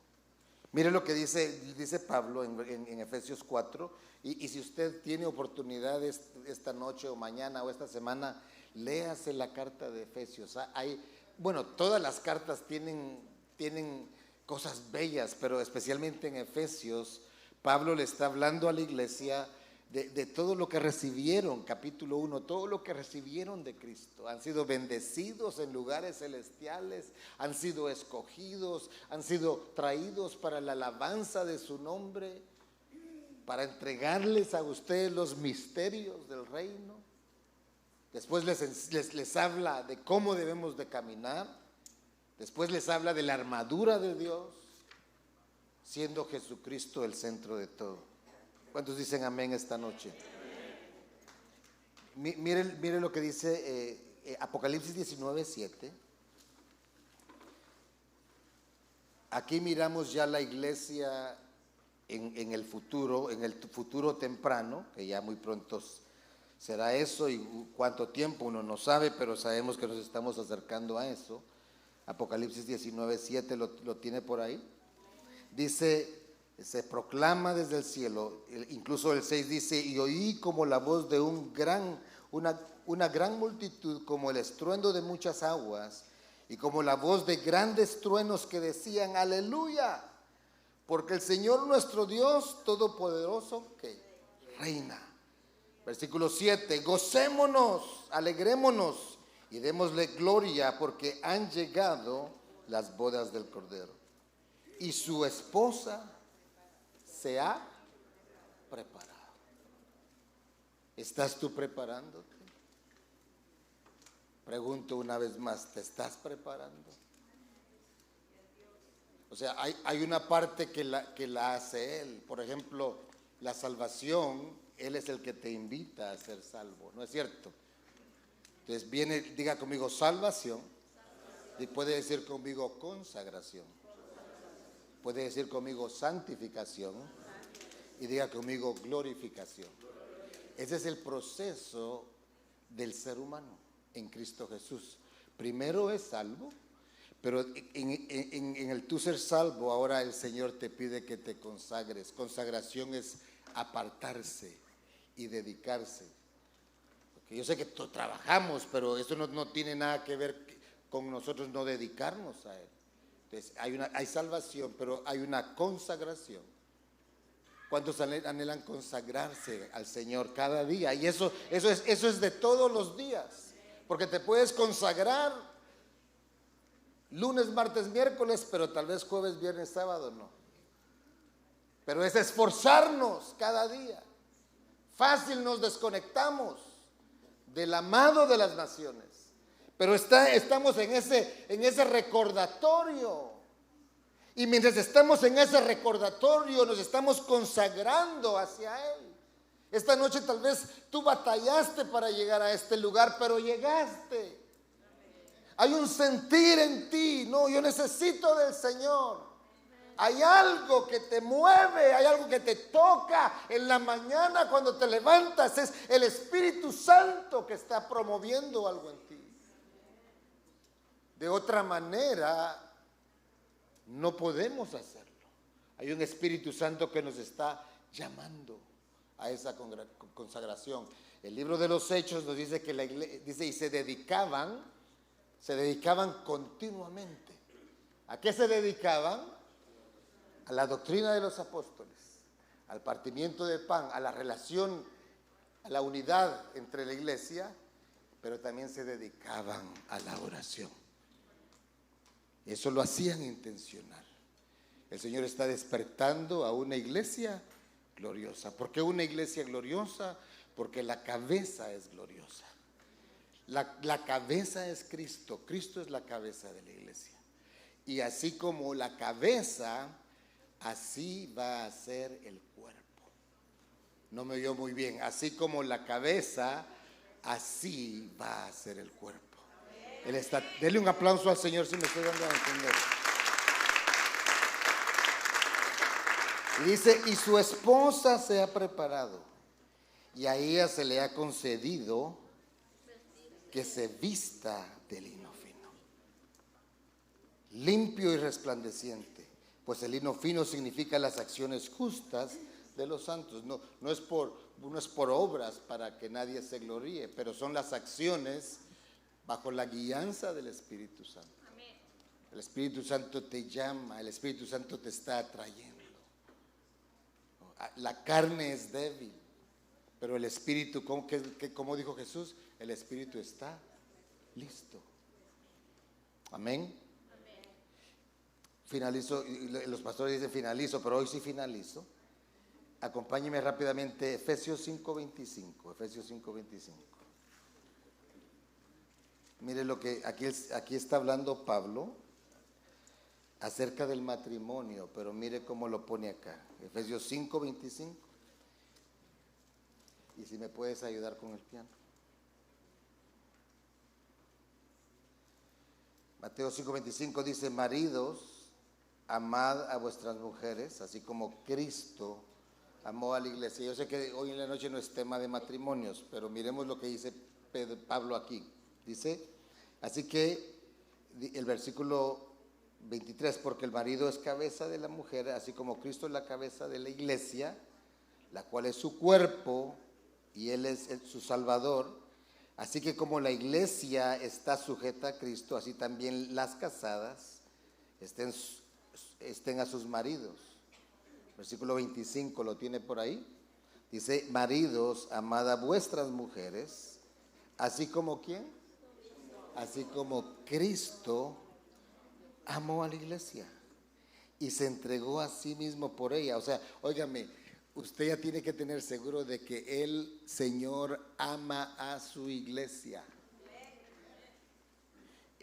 Mire lo que dice Pablo en Efesios 4. Y si usted tiene oportunidad esta noche o mañana o esta semana, léase la carta de Efesios. Todas las cartas tienen cosas bellas, pero especialmente en Efesios, Pablo le está hablando a la iglesia de todo lo que recibieron, capítulo 1, todo lo que recibieron de Cristo. Han sido bendecidos en lugares celestiales, han sido escogidos, han sido traídos para la alabanza de su nombre, para entregarles a ustedes los misterios del reino. Después les habla de cómo debemos de caminar. Después les habla de la armadura de Dios, siendo Jesucristo el centro de todo. ¿Cuántos dicen amén esta noche? Mire lo que dice Apocalipsis 19:7. Aquí miramos ya la iglesia en el futuro temprano, que ya muy pronto será eso, y cuánto tiempo uno no sabe, pero sabemos que nos estamos acercando a eso. Apocalipsis 19:7 lo tiene por ahí. Dice, se proclama desde el cielo, incluso el 6 dice, y oí como la voz de una gran multitud, como el estruendo de muchas aguas, y como la voz de grandes truenos que decían, aleluya, porque el Señor nuestro Dios Todopoderoso, que reina. Versículo 7, gocémonos, alegrémonos, y démosle gloria, porque han llegado las bodas del Cordero. y su esposa se ha preparado. ¿Estás tú preparándote? Pregunto una vez más, ¿te estás preparando? O sea, hay una parte que la hace Él. Por ejemplo, la salvación, Él es el que te invita a ser salvo, ¿no es cierto? Entonces viene, diga conmigo salvación, y puede decir conmigo consagración, puede decir conmigo santificación, y diga conmigo glorificación. Ese es el proceso del ser humano en Cristo Jesús. Primero es salvo, pero en el tú ser salvo, ahora el Señor te pide que te consagres. Consagración es apartarse y dedicarse. Porque yo sé que trabajamos, pero eso no tiene nada que ver con nosotros no dedicarnos a Él. Entonces hay salvación, pero hay una consagración. ¿Cuántos anhelan consagrarse al Señor cada día? Y eso es de todos los días. Porque te puedes consagrar lunes, martes, miércoles, pero tal vez jueves, viernes, sábado no. Pero es esforzarnos cada día. Fácil nos desconectamos del amado de las naciones. Pero estamos en ese recordatorio. Y mientras estamos en ese recordatorio, nos estamos consagrando hacia Él. Esta noche tal vez tú batallaste para llegar a este lugar, pero llegaste. Hay un sentir en ti, no, yo necesito del Señor. Hay algo que te mueve, hay algo que te toca en la mañana cuando te levantas. Es el Espíritu Santo que está promoviendo algo en ti. De otra manera, no podemos hacerlo. Hay un Espíritu Santo que nos está llamando a esa consagración. El libro de los Hechos nos dice que la iglesia, dice, y se dedicaban continuamente. ¿A qué se dedicaban? A la doctrina de los apóstoles, al partimiento de pan, a la relación, a la unidad entre la iglesia, pero también se dedicaban a la oración. Eso lo hacían intencional. El Señor está despertando a una iglesia gloriosa. ¿Por qué una iglesia gloriosa? Porque la cabeza es gloriosa. La cabeza es Cristo. Cristo es la cabeza de la iglesia. Y así como la cabeza, así va a ser el cuerpo. No me oyó muy bien. Así como la cabeza, así va a ser el cuerpo. Él está, denle un aplauso al Señor si me estoy dando a entender. Y dice, y su esposa se ha preparado, y a ella se le ha concedido que se vista de lino fino, limpio y resplandeciente, pues el lino fino significa las acciones justas de los santos. No es por obras para que nadie se gloríe, pero son las acciones bajo la guianza del Espíritu Santo. Amén. El Espíritu Santo te llama, el Espíritu Santo te está atrayendo. La carne es débil, pero el Espíritu, como dijo Jesús, el Espíritu está listo. Amén. Amén. Finalizo, los pastores dicen finalizo, pero hoy sí finalizo. Acompáñeme rápidamente, Efesios 5:25. Efesios 5:25. Mire lo que aquí está hablando Pablo acerca del matrimonio, pero mire cómo lo pone acá. Efesios 5:25. Y si me puedes ayudar con el piano. Mateo 5:25 dice, maridos, amad a vuestras mujeres, así como Cristo amó a la iglesia. Yo sé que hoy en la noche no es tema de matrimonios, pero miremos lo que dice Pablo aquí. Dice, así que el versículo 23, porque el marido es cabeza de la mujer, así como Cristo es la cabeza de la iglesia, la cual es su cuerpo y Él es su Salvador. Así que como la iglesia está sujeta a Cristo, así también las casadas estén a sus maridos. Versículo 25, ¿lo tiene por ahí? Dice, maridos, amad a vuestras mujeres, así como ¿quién? Así como Cristo amó a la iglesia y se entregó a sí mismo por ella. O sea, óigame, usted ya tiene que tener seguro de que el Señor ama a su iglesia.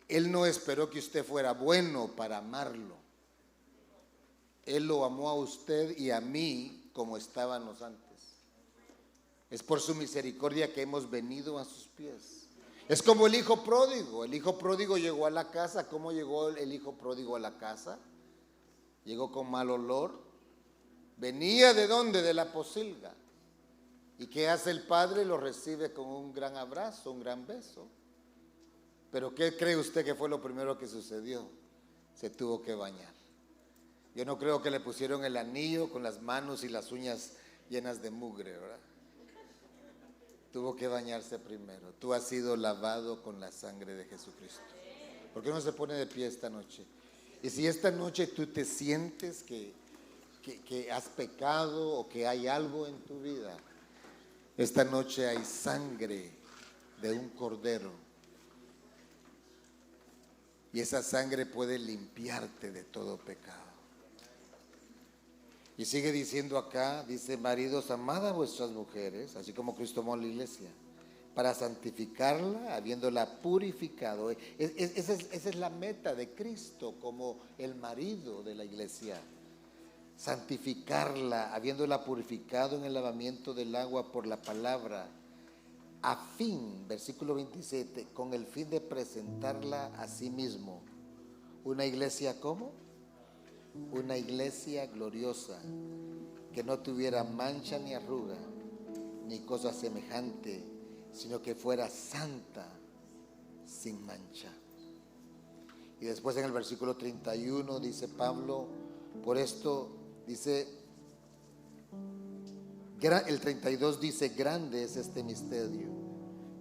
Él no esperó que usted fuera bueno para amarlo. Él lo amó a usted y a mí como estábamos antes. Es por su misericordia que hemos venido a sus pies. Es como el hijo pródigo. El hijo pródigo llegó a la casa. ¿Cómo llegó el hijo pródigo a la casa? Llegó con mal olor. Venía ¿de dónde? De la posilga. ¿Y qué hace el padre? Lo recibe con un gran abrazo, un gran beso. Pero ¿qué cree usted que fue lo primero que sucedió? Se tuvo que bañar. Yo no creo que le pusieron el anillo con las manos y las uñas llenas de mugre, ¿verdad? Tuvo que bañarse primero. Tú has sido lavado con la sangre de Jesucristo. ¿Por qué no se pone de pie esta noche? Y si esta noche tú te sientes que has pecado o que hay algo en tu vida, esta noche hay sangre de un cordero. Y esa sangre puede limpiarte de todo pecado. Y sigue diciendo acá, dice: maridos, amad a vuestras mujeres, así como Cristo amó a la iglesia, para santificarla, habiéndola purificado. Esa es la meta de Cristo como el marido de la iglesia. Santificarla, habiéndola purificado en el lavamiento del agua por la palabra, a fin, versículo 27, con el fin de presentarla a sí mismo. ¿Una iglesia cómo? Una iglesia gloriosa, que no tuviera mancha ni arruga, ni cosa semejante, sino que fuera santa, sin mancha. Y después en el versículo 31 dice Pablo, por esto dice, el 32 dice: grande es este misterio,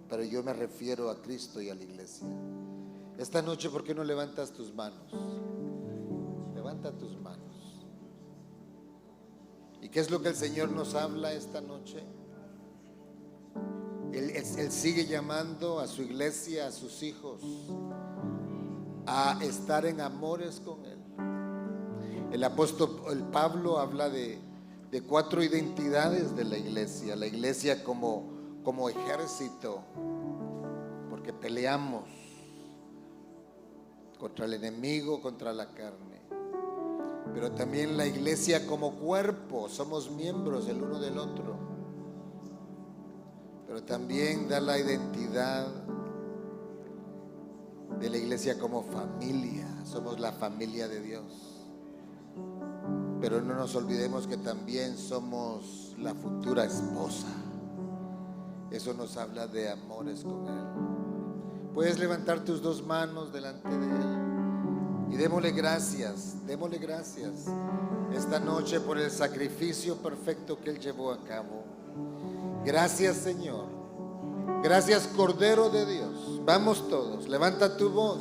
pero yo me refiero a Cristo y a la iglesia. Esta noche, ¿por qué no levantas tus manos? Levanta tus manos. ¿Y qué es lo que el Señor nos habla esta noche? Él sigue llamando a su iglesia, a sus hijos, a estar en amores con Él. El Pablo habla de 4 identidades de la iglesia. La iglesia como ejército, porque peleamos contra el enemigo, contra la carne. Pero también la iglesia como cuerpo, somos miembros el uno del otro. Pero también da la identidad de la iglesia como familia, somos la familia de Dios. Pero no nos olvidemos que también somos la futura esposa. Eso nos habla de amores con Él. Puedes levantar tus 2 manos delante de Él y démosle gracias esta noche por el sacrificio perfecto que Él llevó a cabo. Gracias, Señor. Gracias, Cordero de Dios. Vamos todos, levanta tu voz.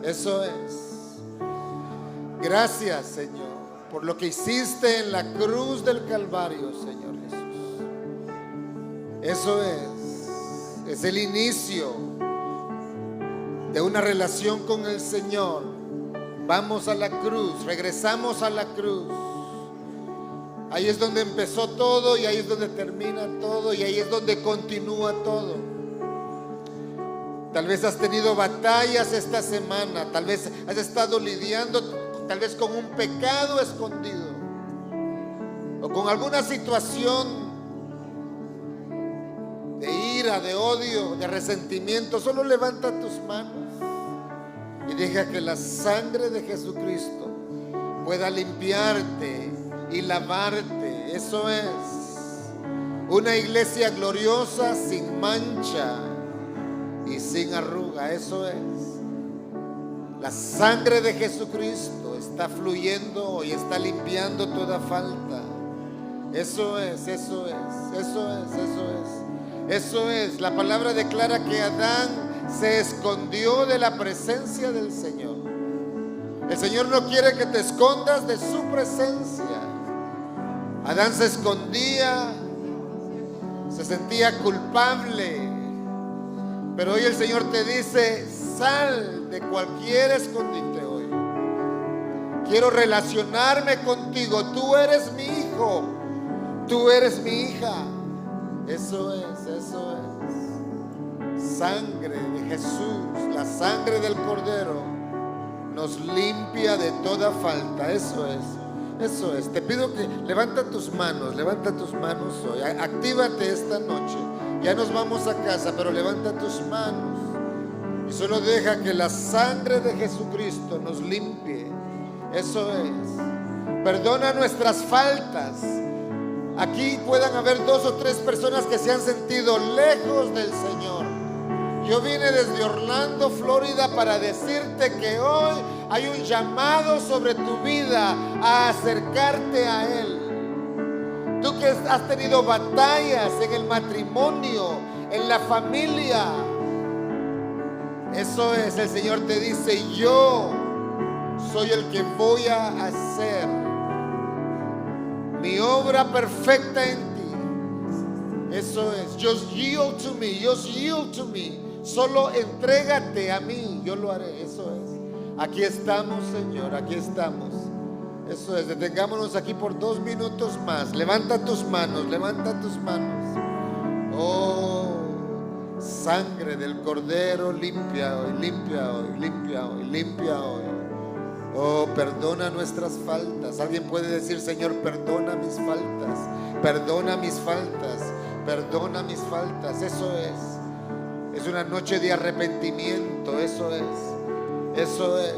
Eso es. Gracias, Señor, por lo que hiciste en la cruz del Calvario, Señor Jesús. Eso es el inicio de una relación con el Señor. Vamos a la cruz, regresamos a la cruz. Ahí es donde empezó todo y ahí es donde termina todo y ahí es donde continúa todo. Tal vez has tenido batallas esta semana, tal vez has estado lidiando tal vez con un pecado escondido o con alguna situación de ira, de odio, de resentimiento. Solo levanta tus manos y deja que la sangre de Jesucristo pueda limpiarte y lavarte. Eso es una iglesia gloriosa, sin mancha y sin arruga. Eso es. La sangre de Jesucristo está fluyendo y está limpiando toda falta. Eso es. Eso es. La palabra declara que Adán se escondió de la presencia del Señor. El Señor no quiere que te escondas de su presencia. Adán se escondía, se sentía culpable, pero hoy el Señor te dice: sal de cualquier escondite hoy. Quiero relacionarme contigo. Tú eres mi hijo. Tú eres mi hija. Eso es, eso es. Sangre de Jesús, la sangre del Cordero, nos limpia de toda falta. Eso es. Eso es. Te pido que levanta tus manos hoy. Actívate esta noche. Ya nos vamos a casa, pero levanta tus manos y solo deja que la sangre de Jesucristo nos limpie. Eso es. Perdona nuestras faltas. Aquí puedan haber 2 o 3 personas que se han sentido lejos del Señor. Yo vine desde Orlando, Florida, para decirte que hoy hay un llamado sobre tu vida a acercarte a Él. Tú que has tenido batallas en el matrimonio, en la familia, eso es, el Señor te dice: yo soy el que voy a hacer mi obra perfecta en ti. Eso es. Just yield to me, just yield to me. Solo entrégate a mí, yo lo haré. Eso es. Aquí estamos, Señor, aquí estamos. Eso es. Detengámonos aquí por 2 minutos más. Levanta tus manos, levanta tus manos. Oh, sangre del Cordero, limpia hoy, limpia hoy, limpia hoy, limpia hoy. Oh, perdona nuestras faltas. Alguien puede decir: Señor, perdona mis faltas, perdona mis faltas, perdona mis faltas. Eso es. Es una noche de arrepentimiento. Eso es. Eso es.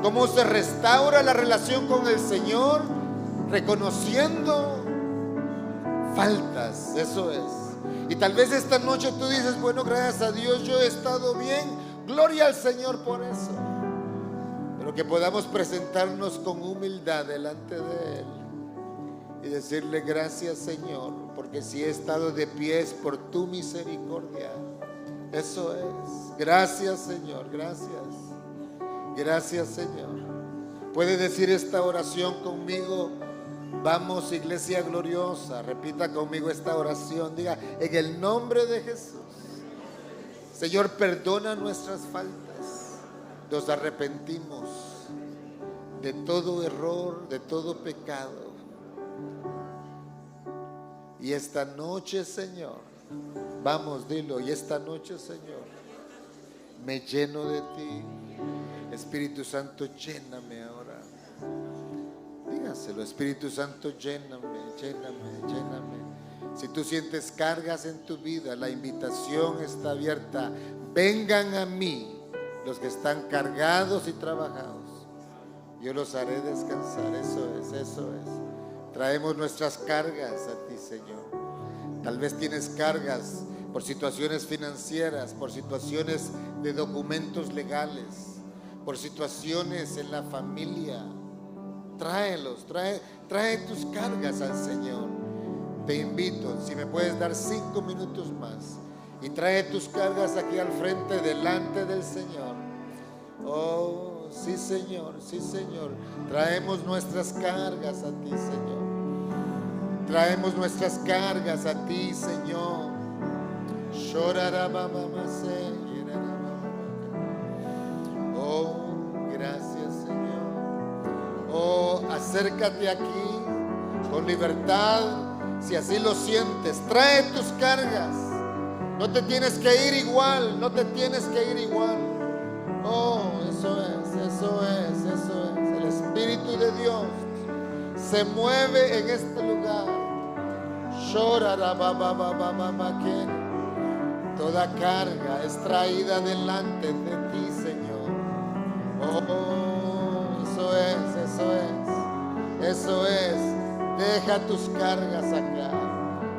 ¿Cómo se restaura la relación con el Señor? Reconociendo faltas. Eso es. Y tal vez esta noche tú dices: bueno, gracias a Dios yo he estado bien. Gloria al Señor por eso. Pero que podamos presentarnos con humildad delante de Él y decirle: gracias, Señor, porque si he estado de pie es por tu misericordia. Eso es. Gracias, Señor, gracias. Gracias, Señor. Puede decir esta oración conmigo. Vamos, iglesia gloriosa, repita conmigo esta oración. Diga: en el nombre de Jesús, Señor, perdona nuestras faltas. Nos arrepentimos de todo error, de todo pecado. Y esta noche, Señor, vamos, dilo, y esta noche, Señor, me lleno de ti. Espíritu Santo, lléname ahora. Dígaselo: Espíritu Santo, lléname, lléname, lléname. Si tú sientes cargas en tu vida, la invitación está abierta. Vengan a mí los que están cargados y trabajados, yo los haré descansar. Eso es, eso es. Traemos nuestras cargas a ti, Señor. Tal vez tienes cargas por situaciones financieras, por situaciones de documentos legales, por situaciones en la familia. Tráelos, trae tus cargas al Señor. Te invito, si me puedes dar 5 minutos más, y trae tus cargas aquí al frente, delante del Señor. Oh, sí, Señor, sí, Señor. Traemos nuestras cargas a ti, Señor. Traemos nuestras cargas a ti, Señor. Oh, gracias, Señor. Oh, acércate aquí con libertad, si así lo sientes. Trae tus cargas. No te tienes que ir igual, no te tienes que ir igual. Oh, eso es, eso es, eso es. El Espíritu de Dios se mueve en este lugar. Toda carga es traída delante de ti, Señor. Oh, eso es, eso es, eso es. Deja tus cargas acá.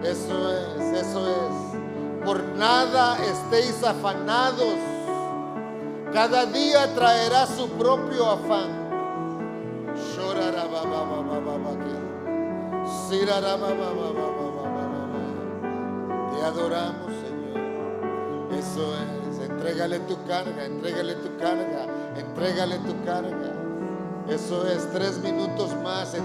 Eso es, eso es. Por nada estéis afanados. Cada día traerá su propio afán. Te adoramos, Señor. Eso es. Entrégale tu carga, entrégale tu carga, entrégale tu carga. Eso es. 3 minutos más.